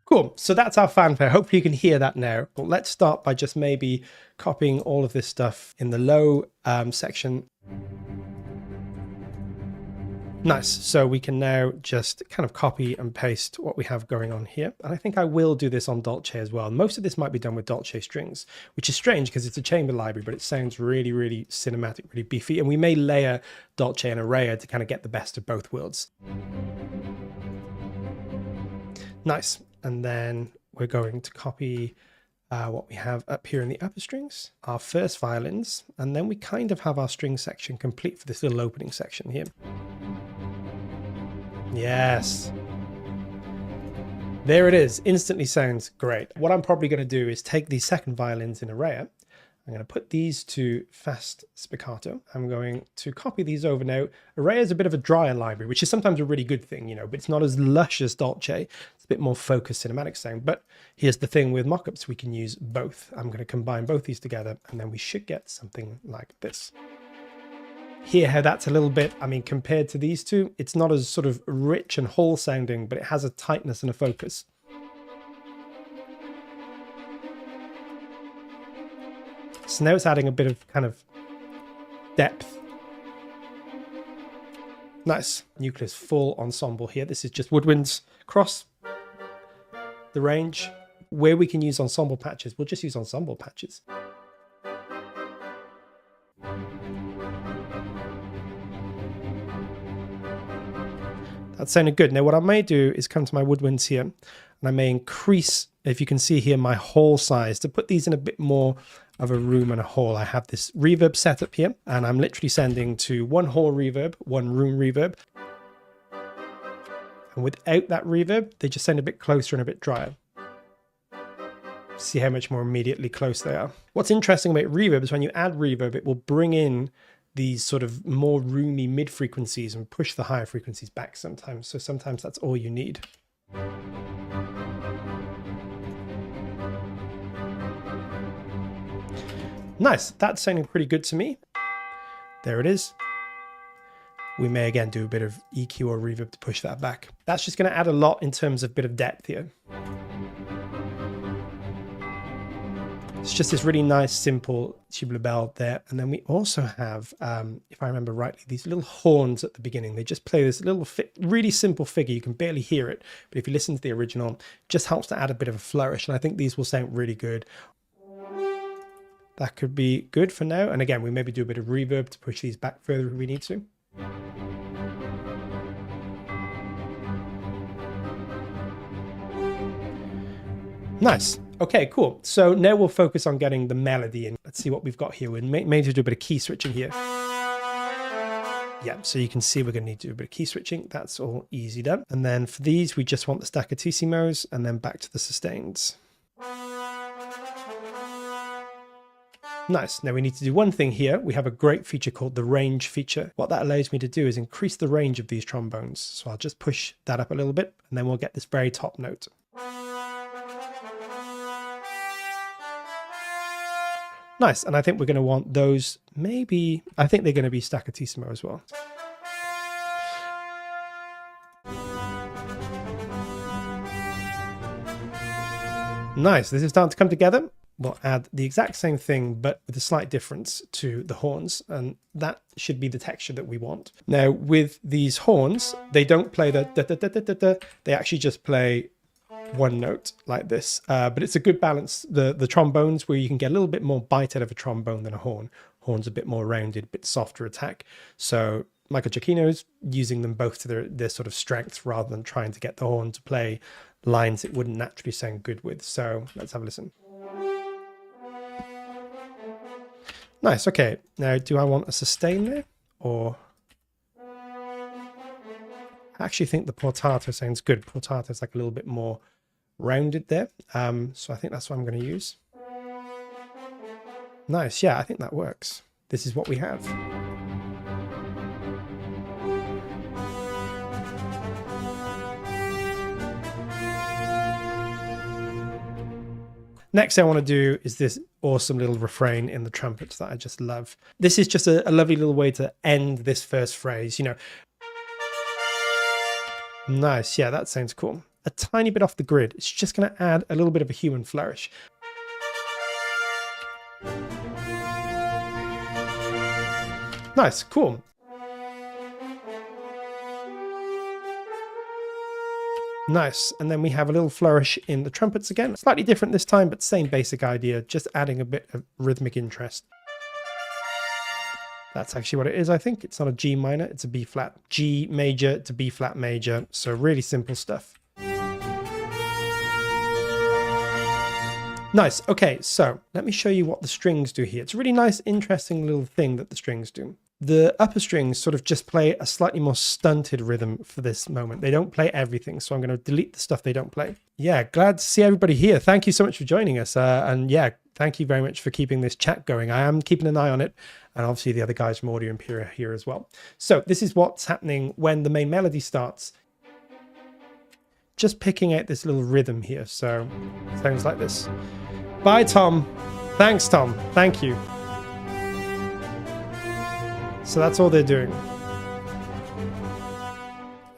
Cool. So that's our fanfare. Hopefully you can hear that now. But let's start by just maybe copying all of this stuff in the low section. Nice. So we can now just kind of copy and paste what we have going on here. And I think I will do this on Dolce as well. Most of this might be done with Dolce strings, which is strange because it's a chamber library, but it sounds really, really cinematic, really beefy. And we may layer Dolce and Araya to kind of get the best of both worlds. Nice. And then we're going to copy what we have up here in the upper strings, our first violins, and then we kind of have our string section complete for this little opening section here. Yes. There it is. Instantly sounds great. What I'm probably going to do is take these second violins in Araya. I'm going to put these to fast spiccato. I'm going to copy these over now. Araya is a bit of a drier library, which is sometimes a really good thing, you know, but it's not as lush as Dolce. It's a bit more focused cinematic sound. But here's the thing with mockups, we can use both. I'm going to combine both these together and then we should get something like this. Hear how that's a little bit, I mean, compared to these two, it's not as sort of rich and whole sounding, but it has a tightness and a focus. So now it's adding a bit of kind of depth. Nice. Nucleus full ensemble here. This is just woodwinds across the range. Where we can use ensemble patches, we'll just use ensemble patches. That sounded good. Now what I may do is come to my woodwinds here and I may increase, if you can see here, my hall size to put these in a bit more of a room and a hall. I have this reverb setup here and I'm literally sending to one hall reverb, one room reverb. And without that reverb, they just sound a bit closer and a bit drier. See how much more immediately close they are. What's interesting about reverb is when you add reverb, it will bring in these sort of more roomy mid frequencies and push the higher frequencies back sometimes. So sometimes that's all you need. Nice. That's sounding pretty good to me. There it is. We may again do a bit of EQ or reverb to push that back. That's just going to add a lot in terms of bit of depth here. It's just this really nice, simple tubular bell there. And then we also have, if I remember rightly, these little horns at the beginning. They just play this little, really simple figure. You can barely hear it. But if you listen to the original, it just helps to add a bit of a flourish. And I think these will sound really good. That could be good for now. And again, we maybe do a bit of reverb to push these back further if we need to. Nice. Okay, cool. So now we'll focus on getting the melody in. Let's see what we've got here. We'll maybe do a bit of key switching here. Yeah, so you can see we're going to need to do a bit of key switching. That's all easy done. And then for these, we just want the staccatessimos and then back to the sustains. Nice. Now we need to do one thing here. We have a great feature called the range feature. What that allows me to do is increase the range of these trombones. So I'll just push that up a little bit and then we'll get this very top note. Nice. And I think we're going to want those maybe, I think they're going to be staccatissimo as well. Nice. This is starting to come together. We'll add the exact same thing, but with a slight difference to the horns. And that should be the texture that we want. Now, with these horns, they don't play the da-da-da-da-da-da. They actually just play one note like this. But it's a good balance. The trombones, where you can get a little bit more bite out of a trombone than a horn. Horn's a bit more rounded, a bit softer attack. So Michael Giacchino's using them both to their sort of strengths rather than trying to get the horn to play lines it wouldn't naturally sound good with. So let's have a listen. Nice. Okay. Now, do I want a sustain there, or I actually think the portato sounds good. Portato is like a little bit more rounded there. So I think that's what I'm going to use. Nice. Yeah, I think that works. This is what we have. Next I want to do is this awesome little refrain in the trumpets that I just love. This is just a lovely little way to end this first phrase, you know. Nice, yeah, that sounds cool. a tiny bit off the grid. It's just going to add a little bit of a human flourish. Nice, cool. Nice, and then we have a little flourish in the trumpets again. Slightly different this time, but same basic idea, just adding a bit of rhythmic interest. That's actually what it is, I think. It's not a G minor, it's a B flat. G major to B flat major, so really simple stuff. Nice, okay, so let me show you what the strings do here. It's a really nice, interesting little thing that the strings do. The upper strings sort of just play a slightly more stunted rhythm for this moment. They don't play everything, so I'm going to delete the stuff they don't play. Yeah, glad to see everybody here. Thank you so much for joining us. And yeah, thank you very much for keeping this chat going. I am keeping an eye on it. And obviously the other guys from Audio Imperia are here as well. So this is what's happening when the main melody starts. Just picking out this little rhythm here. So it sounds like this. Bye, Tom. Thanks, Tom. Thank you. So that's all they're doing.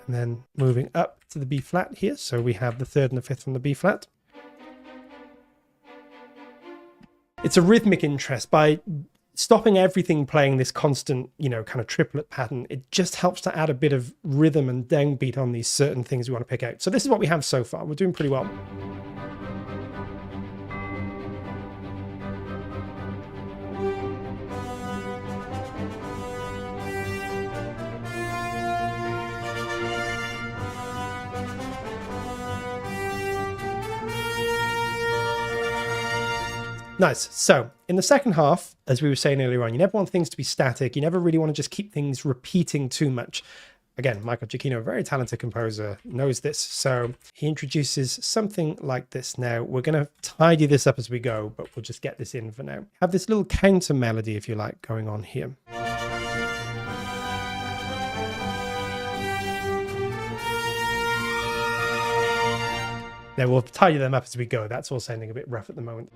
And then moving up to the B flat here. So we have the third and the fifth from the B flat. It's a rhythmic interest. By stopping everything playing this constant, you know, kind of triplet pattern, it just helps to add a bit of rhythm and downbeat on these certain things we want to pick out. So this is what we have so far. We're doing pretty well. Nice. So in the second half, as we were saying earlier on, you never want things to be static. You never really want to just keep things repeating too much. Again, Michael Giacchino, a very talented composer, knows this. So he introduces something like this. Now, we're going to tidy this up as we go, but we'll just get this in for now. Have this little counter melody, if you like, going on here. Now, we'll tidy them up as we go. That's all sounding a bit rough at the moment.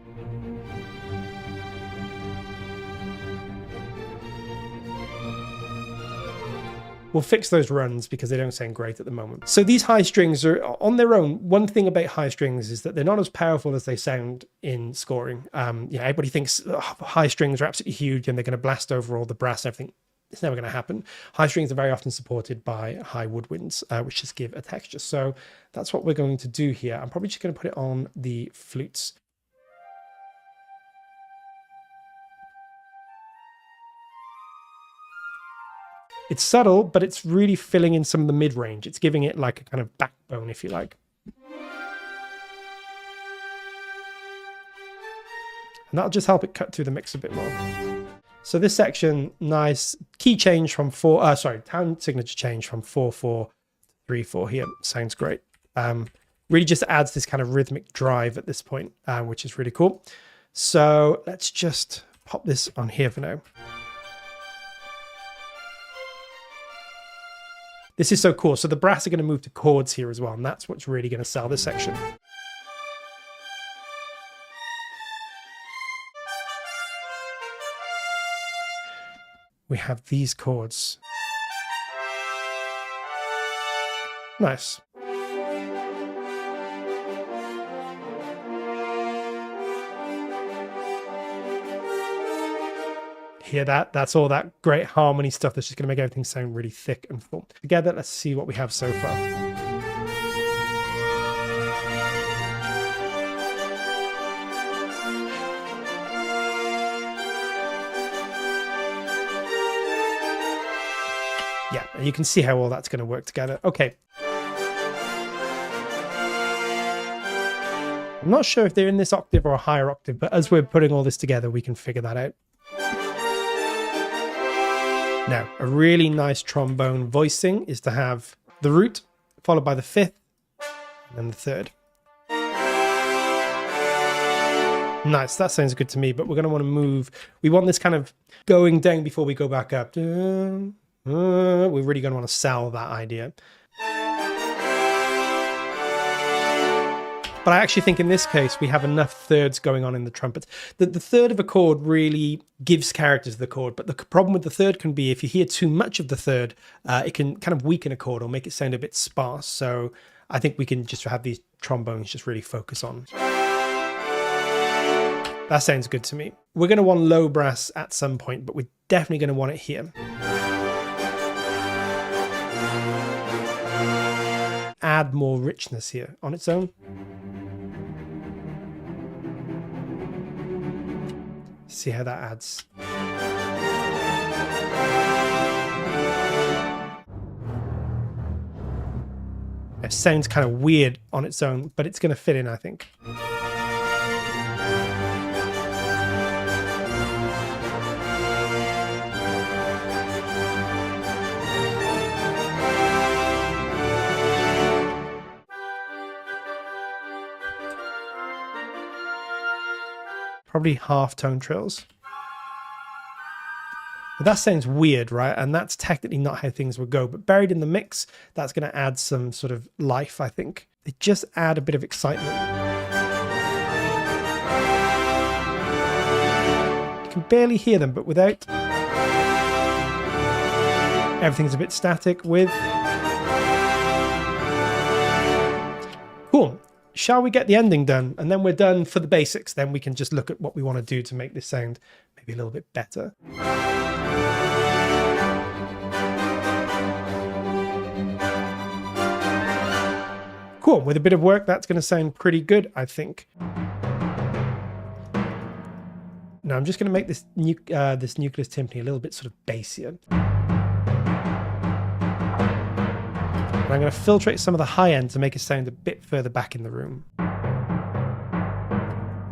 We'll fix those runs because they don't sound great at the moment. So these high strings are on their own. One thing about high strings is that they're not as powerful as they sound in scoring. Yeah, everybody thinks high strings are absolutely huge and they're going to blast over all the brass and everything. It's never going to happen. High strings are very often supported by high woodwinds, which just give a texture. So that's what we're going to do here. I'm probably just going to put it on the flutes. It's subtle, but it's really filling in some of the mid-range. It's giving it like a kind of backbone, if you like. And that'll just help it cut through the mix a bit more. So this section, nice key change from time signature change from 4/4 to 3/4 here. Sounds great. Really just adds this kind of rhythmic drive at this point, which is really cool. So let's just pop this on here for now. This is so cool. So the brass are going to move to chords here as well, and that's what's really going to sell this section. We have these chords. Nice. Hear that? That's all that great harmony stuff that's just going to make everything sound really thick and full. Together, let's see what we have so far. Yeah, you can see how all that's going to work together. Okay. I'm not sure if they're in this octave or a higher octave, but as we're putting all this together, we can figure that out. Now, a really nice trombone voicing is to have the root, followed by the fifth, and then the third. Nice, that sounds good to me, but we're going to want to move. We want this kind of going down before we go back up. We're really going to want to sell that idea. But I actually think in this case, we have enough thirds going on in the trumpets. The third of a chord really gives character to the chord. But the problem with the third can be if you hear too much of the third, it can kind of weaken a chord or make it sound a bit sparse. So I think we can just have these trombones just really focus on. That sounds good to me. We're going to want low brass at some point, but we're definitely going to want it here. Add more richness here on its own. See how that adds. It sounds kind of weird on its own, but it's going to fit in, I think. Probably half tone trills. But that sounds weird, right? And that's technically not how things would go. But buried in the mix, that's going to add some sort of life, I think. They just add a bit of excitement. You can barely hear them, but without... Everything's a bit static with... Cool. Shall we get the ending done? And then we're done for the basics. Then we can just look at what we want to do to make this sound maybe a little bit better. Cool. With a bit of work, that's going to sound pretty good, I think. Now I'm just going to make this nucleus timpani a little bit sort of bassier. And I'm going to filtrate some of the high end to make it sound a bit further back in the room. And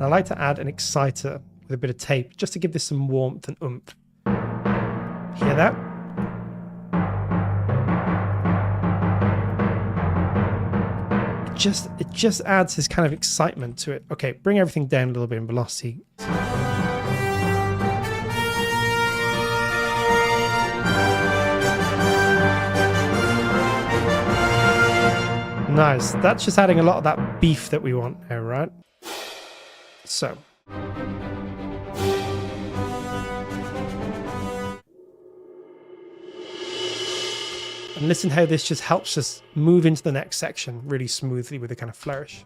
I like to add an exciter with a bit of tape just to give this some warmth and oomph. Hear that? It just adds this kind of excitement to it. Okay, bring everything down a little bit in velocity. Nice. That's just adding a lot of that beef that we want now, right? So. And listen how this just helps us move into the next section really smoothly with a kind of flourish.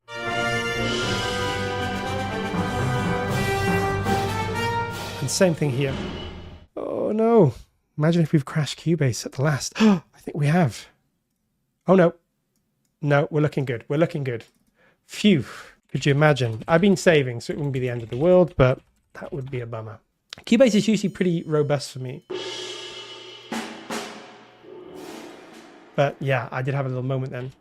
And same thing here. Oh no. Imagine if we've crashed Cubase at the last. I think we have. Oh no. No, we're looking good. We're looking good. Phew. Could you imagine? I've been saving, so it wouldn't be the end of the world, but that would be a bummer. Cubase is usually pretty robust for me. But yeah, I did have a little moment then.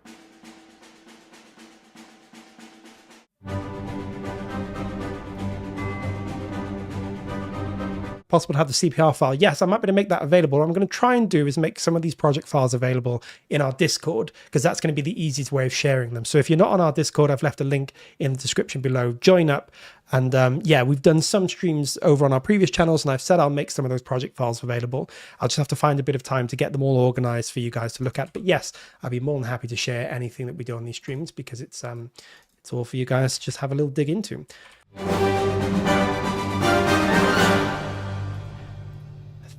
Possible to have the CPR file. Yes, I'm happy to make that available. What I'm going to try and do is make some of these project files available in our Discord, because that's going to be the easiest way of sharing them. So if you're not on our Discord, I've left a link in the description below. Join up. And yeah, we've done some streams over on our previous channels, and I've said I'll make some of those project files available. I'll just have to find a bit of time to get them all organized for you guys to look at. But yes, I'd be more than happy to share anything that we do on these streams, because it's all for you guys to just have a little dig into.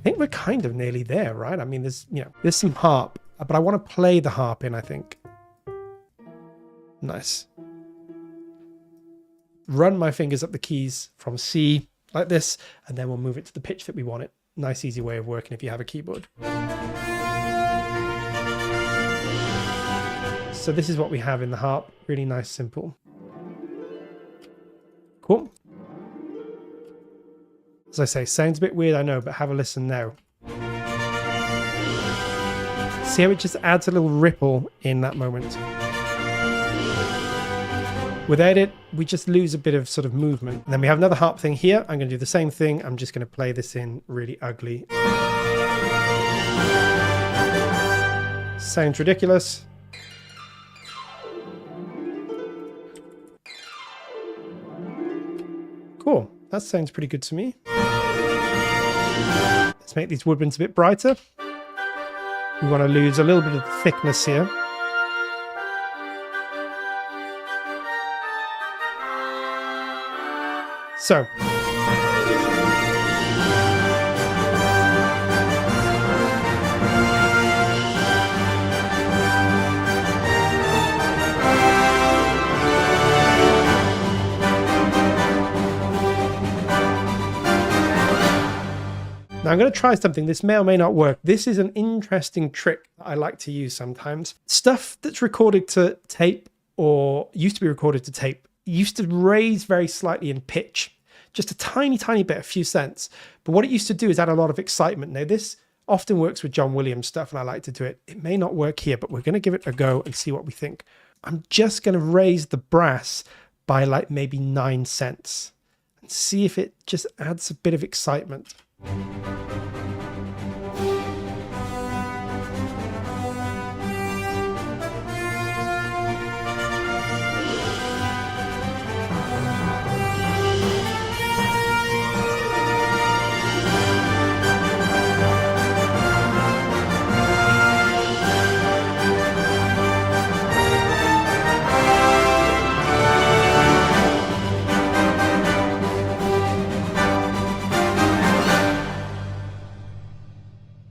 I think we're kind of nearly there, right? I mean, there's some harp, but I want to play the harp in, I think. Nice. Run my fingers up the keys from C like this, and then we'll move it to the pitch that we want it. Nice, easy way of working if you have a keyboard. So this is what we have in the harp. Really nice, simple. Cool. As I say, sounds a bit weird, I know, but have a listen now. See how it just adds a little ripple in that moment. Without it, we just lose a bit of sort of movement. And then we have another harp thing here. I'm going to do the same thing. I'm just going to play this in really ugly. Sounds ridiculous. Cool. That sounds pretty good to me. Let's make these woodwinds a bit brighter. We want to lose a little bit of thickness here. So. Now I'm going to try something. This may or may not work. This is an interesting trick that I like to use sometimes. Stuff that's recorded to tape or used to be recorded to tape used to raise very slightly in pitch, just a tiny bit, a few cents. But what it used to do is add a lot of excitement. Now this often works with John Williams stuff, and I like to do it. It may not work here, but we're going to give it a go and see what we think. I'm just going to raise the brass by like maybe 9 cents and see if it just adds a bit of excitement.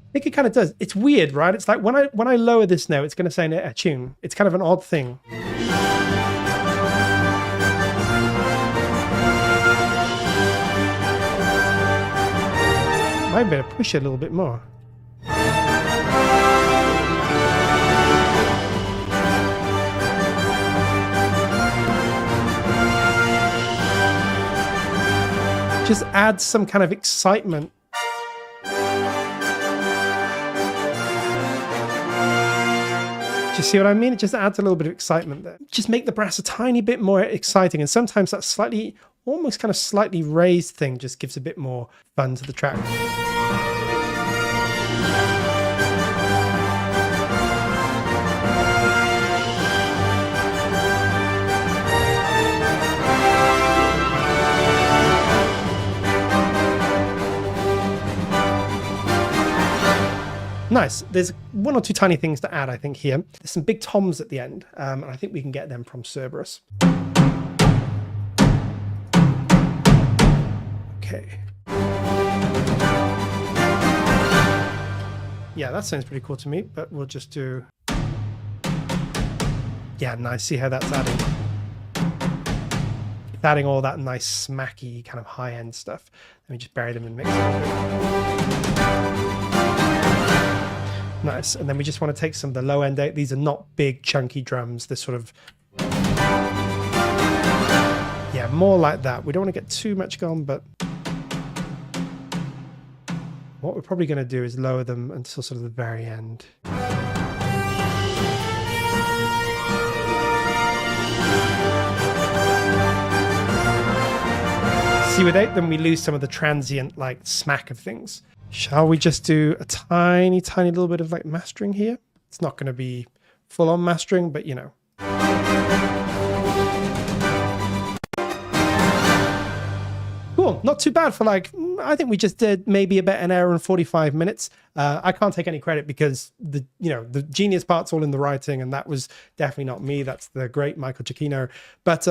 I think it kind of does. It's weird, right? It's like when I lower this note, it's going to say a tune. It's kind of an odd thing. Might better push it a little bit more. Just adds some kind of excitement. Do you see what I mean? It just adds a little bit of excitement there. Just make the brass a tiny bit more exciting. And sometimes that slightly, almost kind of slightly raised thing just gives a bit more fun to the track. Nice. There's one or two tiny things to add, I think, here. There's some big toms at the end, and I think we can get them from Cerberus. Okay. Yeah, that sounds pretty cool to me, but we'll just do... Yeah, nice. See how that's adding? It's adding all that nice, smacky, kind of high-end stuff. Let me just bury them and mix it. Nice. And then we just want to take some of the low end out. These are not big chunky drums. They're sort of, yeah, more like that. We don't want to get too much gone, but what we're probably going to do is lower them until sort of the very end. See, without them we lose some of the transient like smack of things. Shall we just do a tiny little bit of like mastering here? It's not going to be full on mastering, but you know. Cool. Not too bad for like, I think we just did maybe about an hour and 45 minutes. I can't take any credit because the genius part's all in the writing, and that was definitely not me. That's the great Michael Giacchino. But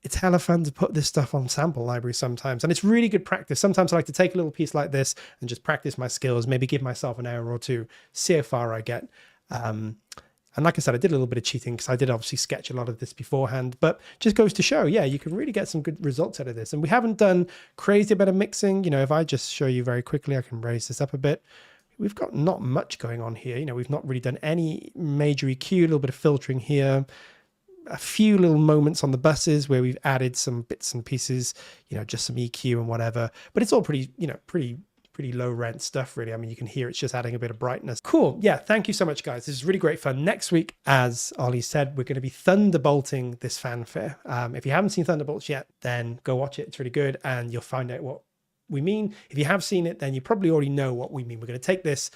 it's hella fun to put this stuff on sample library sometimes. And it's really good practice. Sometimes I like to take a little piece like this and just practice my skills, maybe give myself an hour or two, see how far I get. And like I said, I did a little bit of cheating because I did obviously sketch a lot of this beforehand, but just goes to show, yeah, you can really get some good results out of this. And we haven't done crazy bit of mixing. You know, if I just show you very quickly, I can raise this up a bit. We've got not much going on here. You know, we've not really done any major EQ, a little bit of filtering here. A few little moments on the buses where we've added some bits and pieces, you know, just some EQ and whatever, but it's all pretty, you know, pretty low rent stuff, really. I mean, you can hear it's just adding a bit of brightness. Cool. Yeah. Thank you so much, guys. This is really great fun. Next week, as Ollie said, we're going to be thunderbolting this fanfare. If you haven't seen Thunderbolts yet, then go watch it. It's really good. And you'll find out what we mean. If you have seen it, then you probably already know what we mean. We're going to take this,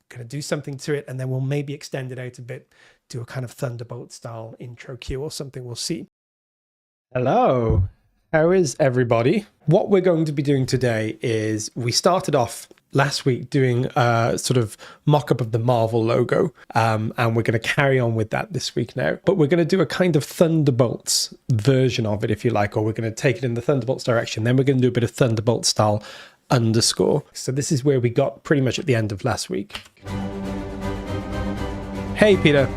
going to do something to it, and then we'll maybe extend it out a bit, do a kind of Thunderbolt style intro cue or something. We'll see. Hello. How is everybody? What we're going to be doing today is we started off last week doing a sort of mock-up of the Marvel logo, and we're going to carry on with that this week now. But we're going to do a kind of Thunderbolts version of it, if you like, or we're going to take it in the Thunderbolts direction. Then we're going to do a bit of Thunderbolt style underscore. So this is where we got pretty much at the end of last week. Hey, Peter.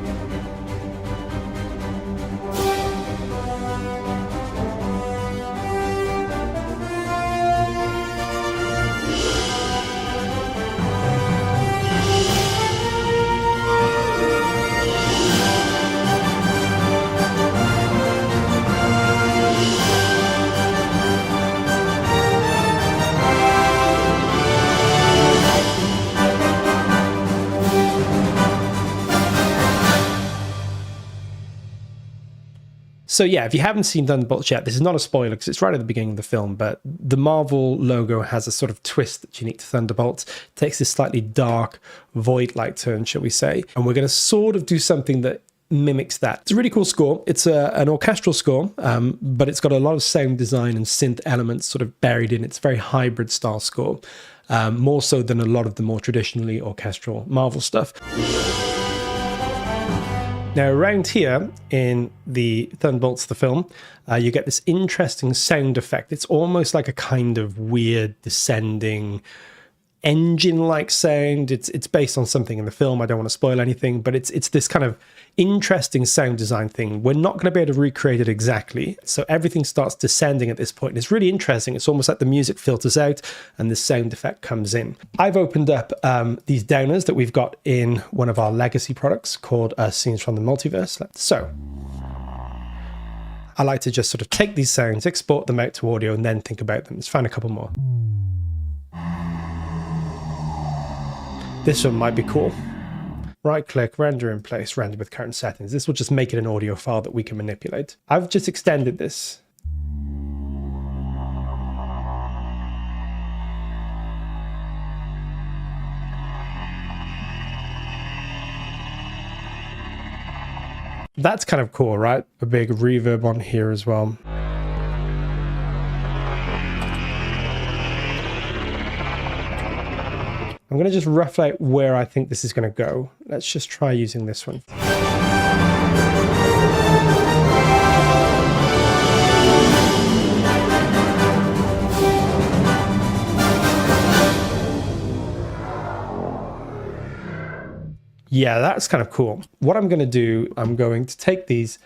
So yeah, if you haven't seen Thunderbolts yet, this is not a spoiler because it's right at the beginning of the film, but the Marvel logo has a sort of twist that's unique to Thunderbolts. It takes this slightly dark, void-like turn, shall we say, and we're going to sort of do something that mimics that. It's a really cool score. It's an orchestral score, but it's got a lot of sound design and synth elements sort of buried in. It's a very hybrid style score, more so than a lot of the more traditionally orchestral Marvel stuff. Now, around here in the Thunderbolts, the film, you get this interesting sound effect. It's almost like a kind of weird descending engine-like sound. It's based on something in the film. I don't want to spoil anything, but it's this kind of interesting sound design thing. We're not going to be able to recreate it exactly, so everything starts descending at this point. It's really interesting. It's almost like the music filters out and the sound effect comes in. I've opened up these downers that we've got in one of our legacy products called Scenes from the Multiverse. So I like to just sort of take these sounds, export them out to audio, and then think about them. Let's find a couple more. This one might be cool. Right click, render in place, render with current settings. This will just make it an audio file that we can manipulate. I've just extended this. That's kind of cool, right? A big reverb on here as well. I'm going to just rough out where I think this is going to go. Let's just try using this one. Yeah, that's kind of cool. What I'm going to do, I'm going to take these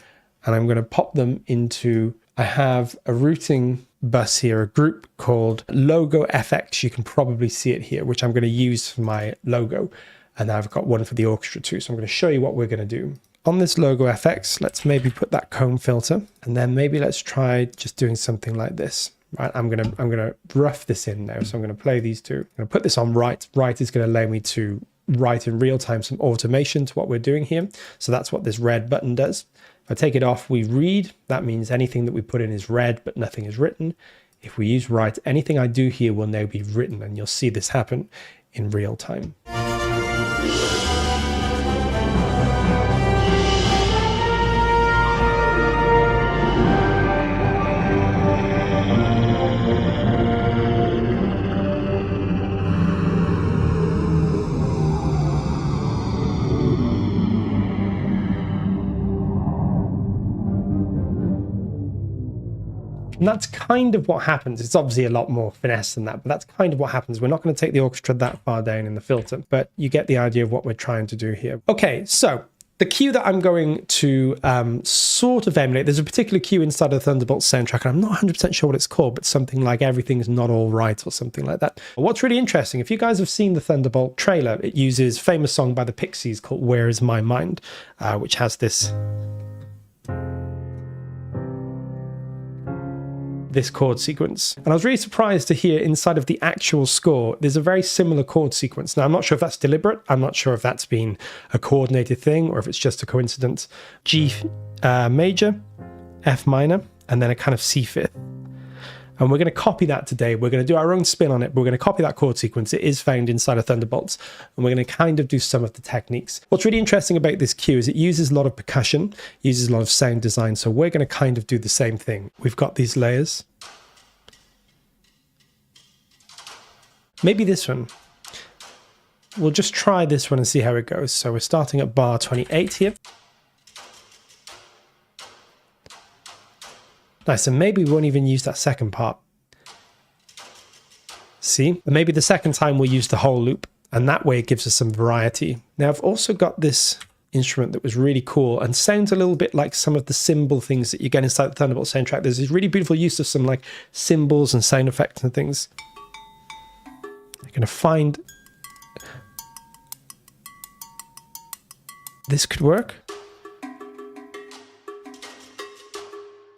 and I'm going to pop them into, I have a routing bus here, a group called Logo FX. You can probably see it here, which I'm going to use for my logo. And I've got one for the orchestra too. So I'm going to show you what we're going to do. On this Logo FX, let's maybe put that comb filter, and then maybe let's try just doing something like this. Right, I'm gonna rough this in now. So I'm going to play these two. I'm going to put this on write. Write is going to allow me to write in real time some automation to what we're doing here. So that's what this red button does. If I take it off, we read. That means anything that we put in is read, but nothing is written. If we use write, anything I do here will now be written, and you'll see this happen in real time. And that's kind of what happens. It's obviously a lot more finesse than that, but that's kind of what happens. We're not going to take the orchestra that far down in the filter, but you get the idea of what we're trying to do here. Okay, so the cue that I'm going to sort of emulate, there's a particular cue inside of the Thunderbolts soundtrack, and I'm not 100% sure what it's called, but something like Everything's Not All Right or something like that. What's really interesting, if you guys have seen the Thunderbolt trailer, it uses a famous song by the Pixies called Where Is My Mind, which has this chord sequence. And I was really surprised to hear inside of the actual score, there's a very similar chord sequence. Now, I'm not sure if that's deliberate. I'm not sure if that's been a coordinated thing or if it's just a coincidence. G major, F minor, and then a kind of C fifth. And we're going to copy that today. We're going to do our own spin on it, but we're going to copy that chord sequence. It is found inside of Thunderbolts, and we're going to kind of do some of the techniques. What's really interesting about this cue is it uses a lot of percussion, uses a lot of sound design, so we're going to kind of do the same thing. We've got these layers. Maybe this one. We'll just try this one and see how it goes. So we're starting at bar 28 here. Nice, and maybe we won't even use that second part. See? And maybe the second time we'll use the whole loop, and that way it gives us some variety. Now I've also got this instrument that was really cool and sounds a little bit like some of the cymbal things that you get inside the Thunderbolt soundtrack. There's this really beautiful use of some like cymbals and sound effects and things. I'm going to find... This could work.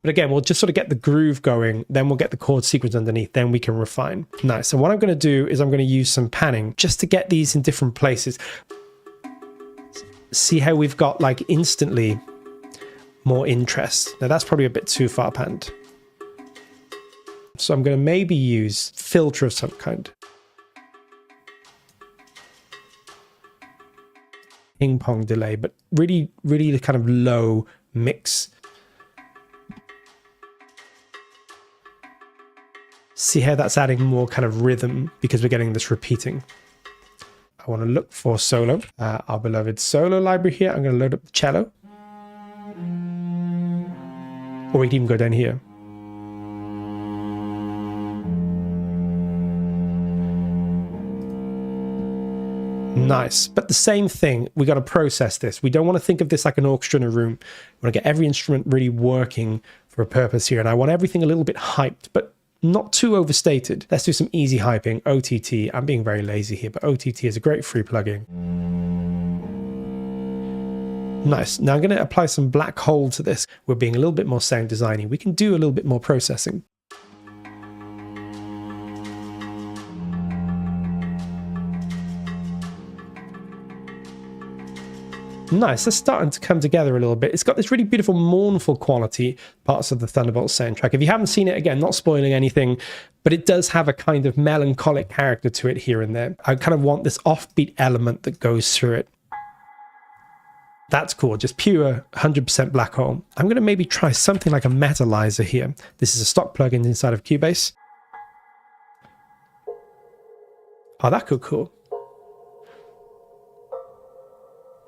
But again, we'll just sort of get the groove going, then we'll get the chord sequence underneath, then we can refine. Nice. So what I'm going to do is I'm going to use some panning just to get these in different places. See how we've got like instantly more interest. Now that's probably a bit too far panned. So I'm going to maybe use filter of some kind. Ping pong delay, but really, really kind of low mix. See how that's adding more kind of rhythm because we're getting this repeating. I want to look for solo, our beloved solo library here. I'm going to load up the cello. Or we can even go down here. Nice, but the same thing, we got to process this. We don't want to think of this like an orchestra in a room. We want to get every instrument really working for a purpose here. And I want everything a little bit hyped, but not too overstated. Let's do some easy hyping. OTT, I'm being very lazy here, but OTT is a great free plugin. Nice. Now I'm going to apply some black hole to this. We're being a little bit more sound designy. We can do a little bit more processing. Nice, that's starting to come together a little bit. It's got this really beautiful mournful quality, parts of the Thunderbolts soundtrack. If you haven't seen it, again, not spoiling anything, but it does have a kind of melancholic character to it here and there. I kind of want this offbeat element that goes through it. That's cool, just pure 100% black hole. I'm going to maybe try something like a metalizer here. This is a stock plugin inside of Cubase. Oh, that could be cool.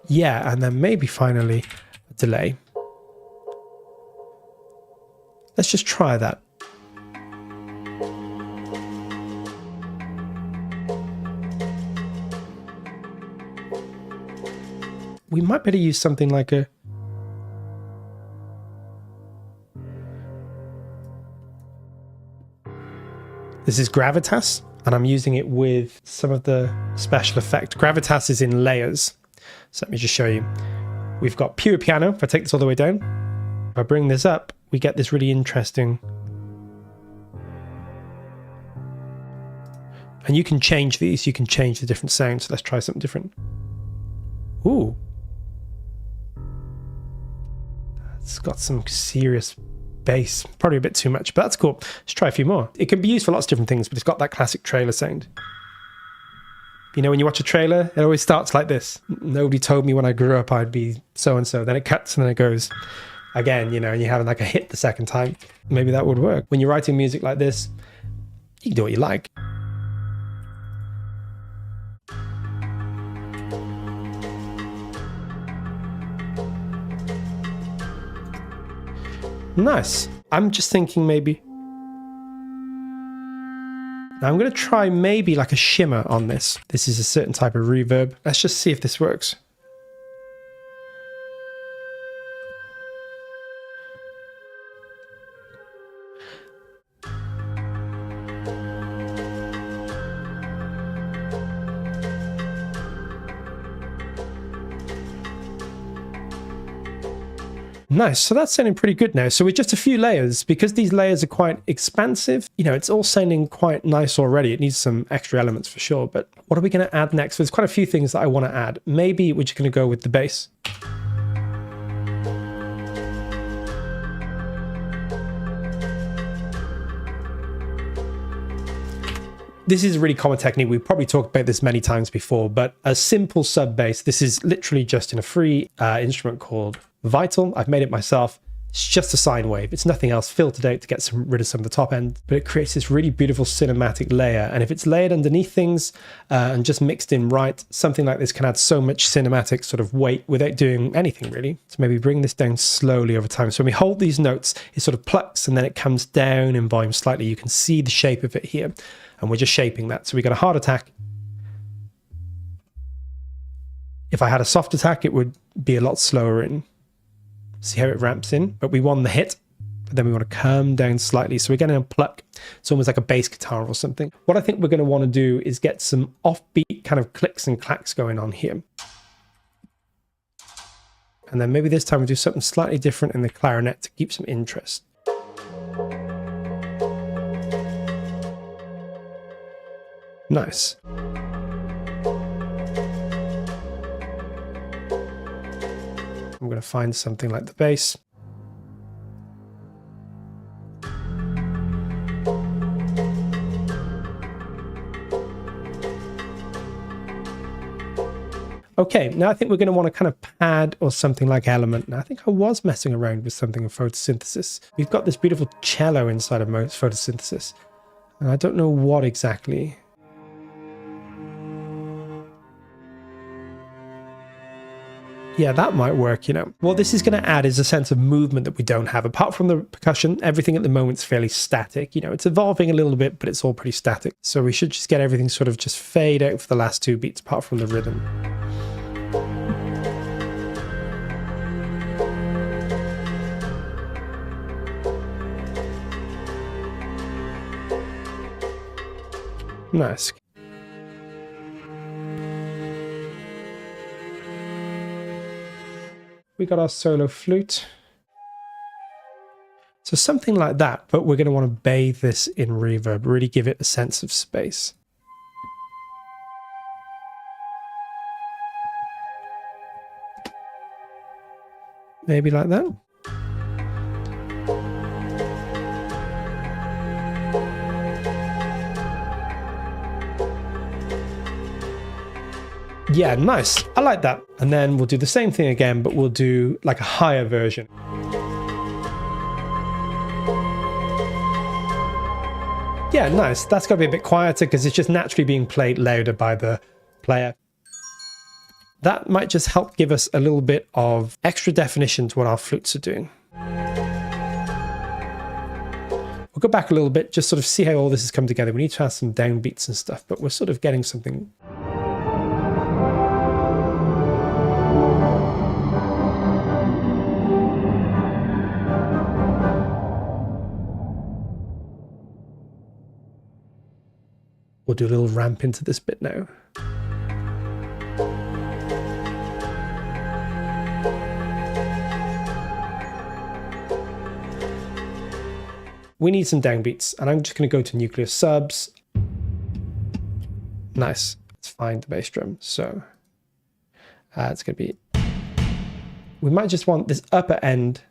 Yeah, and then maybe finally a delay. Let's just try that. We might better use something like a... This is Gravitas, and I'm using it with some of the special effect. Gravitas is in layers. So let me just show you. We've got pure piano. If I take this all the way down, if I bring this up, we get this really interesting. And you can change these. You can change the different sounds. So let's try something different. Ooh. It's got some serious bass. Probably a bit too much, but that's cool. Let's try a few more. It can be used for lots of different things, but it's got that classic trailer sound. You know, when you watch a trailer, it always starts like this. Nobody told me when I grew up I'd be so-and-so. Then it cuts and then it goes again, you know, and you have like a hit the second time. Maybe that would work. When you're writing music like this, you can do what you like. Nice. I'm just thinking maybe... Now I'm going to try maybe like a shimmer on this. This is a certain type of reverb. Let's just see if this works. Nice, so that's sounding pretty good now. So with just a few layers, because these layers are quite expansive, you know, it's all sounding quite nice already. It needs some extra elements for sure, but what are we going to add next? There's quite a few things that I want to add. Maybe we're just going to go with the bass. This is a really common technique. We've probably talked about this many times before, but a simple sub bass. This is literally just in a free instrument called Vital. I've made it myself. It's just a sine wave. It's nothing else, filtered out to get rid of some of the top end, but it creates this really beautiful cinematic layer. And if it's layered underneath things and just mixed in right, something like this can add so much cinematic sort of weight without doing anything really. So maybe bring this down slowly over time. So when we hold these notes, it sort of plucks and then it comes down in volume slightly. You can see the shape of it here. And we're just shaping that. So we got a hard attack. If I had a soft attack, it would be a lot slower in. See how it ramps in? But we want the hit, but then we want to come down slightly. So we're getting a pluck. It's almost like a bass guitar or something. What I think we're going to want to do is get some offbeat kind of clicks and clacks going on here. And then maybe this time we'll do something slightly different in the clarinet to keep some interest. Nice. I'm going to find something like the bass. Okay, now I think we're going to want to kind of pad or something like element. Now I think I was messing around with something in photosynthesis. We've got this beautiful cello inside of photosynthesis, and I don't know what exactly. Yeah, that might work, you know. What this is going to add is a sense of movement that we don't have. Apart from the percussion, everything at the moment is fairly static. You know, it's evolving a little bit, but it's all pretty static. So we should just get everything sort of just fade out for the last 2 beats, apart from the rhythm. Nice. We got our solo flute. So something like that, but we're going to want to bathe this in reverb, really give it a sense of space. Maybe like that. Yeah, nice. I like that. And then we'll do the same thing again, but we'll do like a higher version. Yeah, nice. That's got to be a bit quieter because it's just naturally being played louder by the player. That might just help give us a little bit of extra definition to what our flutes are doing. We'll go back a little bit, just sort of see how all this has come together. We need to have some downbeats and stuff, but we're sort of getting something. We'll do a little ramp into this bit now. We need some downbeats, and I'm just going to go to nuclear subs. Nice. Let's find the bass drum. So it's going to be... We might just want this upper end.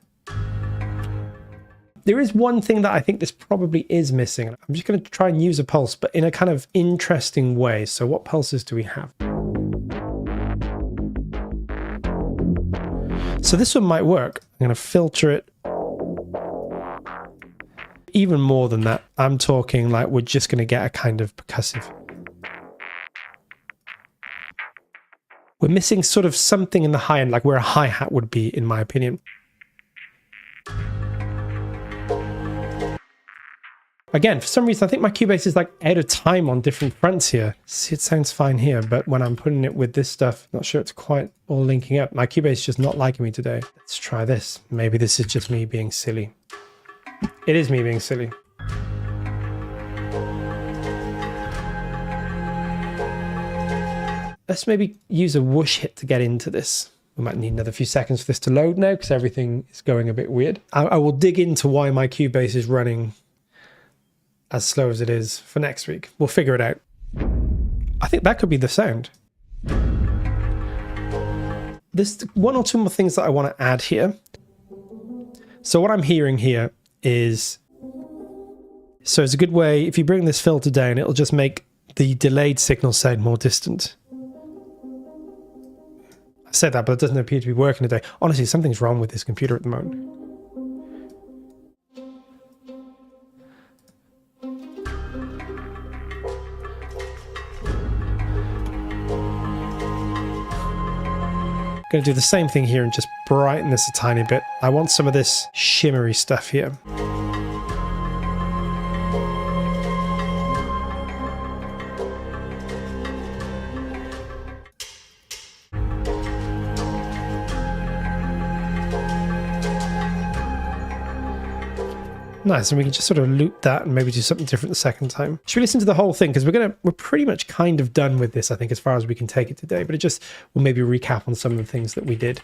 There is one thing that I think this probably is missing. I'm just going to try and use a pulse, but in a kind of interesting way. So what pulses do we have? So this one might work. I'm going to filter it. Even more than that, I'm talking like we're just going to get a kind of percussive. We're missing sort of something in the high end, like where a hi-hat would be, in my opinion. Again, for some reason, I think my Cubase is like out of time on different fronts here. See, it sounds fine here, but when I'm putting it with this stuff, not sure it's quite all linking up. My Cubase is just not liking me today. Let's try this. Maybe this is just me being silly. It is me being silly. Let's maybe use a whoosh hit to get into this. We might need another few seconds for this to load now because everything is going a bit weird. I will dig into why my Cubase is running as slow as it is for next week. We'll figure it out. I think that could be the sound. There's one or two more things that I want to add here. So what I'm hearing here is... So it's a good way, if you bring this filter down, it'll just make the delayed signal sound more distant. I said that, but it doesn't appear to be working today. Honestly, something's wrong with this computer at the moment. Going to do the same thing here and just brighten this a tiny bit. I want some of this shimmery stuff here. Nice, and we can just sort of loop that and maybe do something different the second time. Should we listen to the whole thing? Because we're pretty much kind of done with this, I think, as far as we can take it today. But it just will maybe recap on some of the things that we did.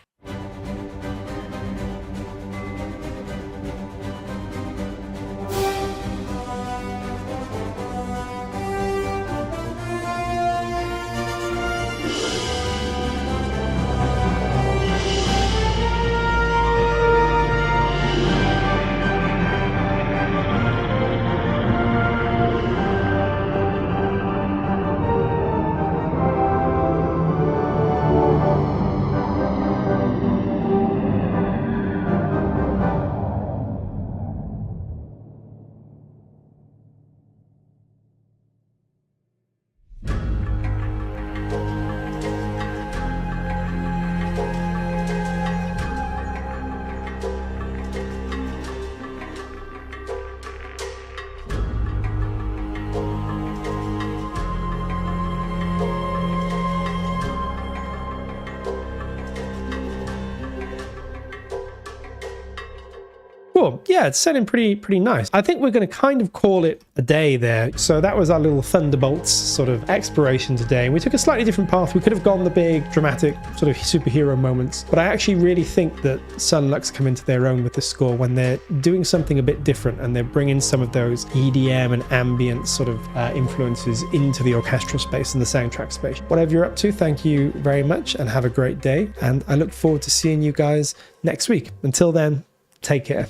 yeah, it's setting pretty nice. I think we're going to kind of call it a day there. So that was our little Thunderbolts sort of exploration today. We took a slightly different path. We could have gone the big dramatic sort of superhero moments, but I actually really think that Sunlux come into their own with the score when they're doing something a bit different, and they're bringing some of those EDM and ambient sort of influences into the orchestral space and the soundtrack space. Whatever you're up to, thank you very much and have a great day. And I look forward to seeing you guys next week. Until then, take care.